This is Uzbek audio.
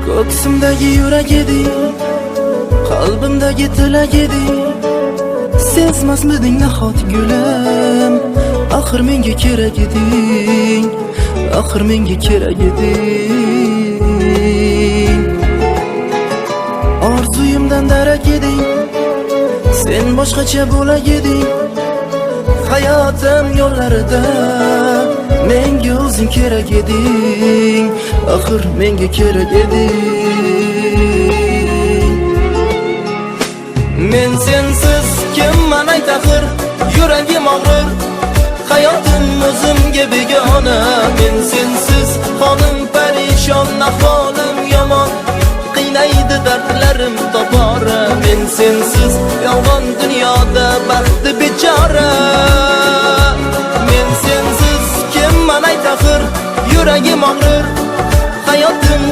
Ko'ksimdagi yurak eding, qalbimdagi tilak eding. Sezmasmiding nahot gulim, axir menga kerak eding, axir menga kerak eding. Orzuyimdan darak eding, sen boshqacha bo'lak eding. Hayotim yo'llarida menga o'zing kerak eding, axir menga kerak eding. Men sensiz kimman ayt axir, yuragim og'rir, hayotim o'zimga begona. Men sensiz holim parishon, ahvolim yomon, qiynaydi dardlarim tobora. Men sensiz yolg'on dunyoda baxti bechora. Men sensiz kimman ayt axir, yuragim og'rir, hayotim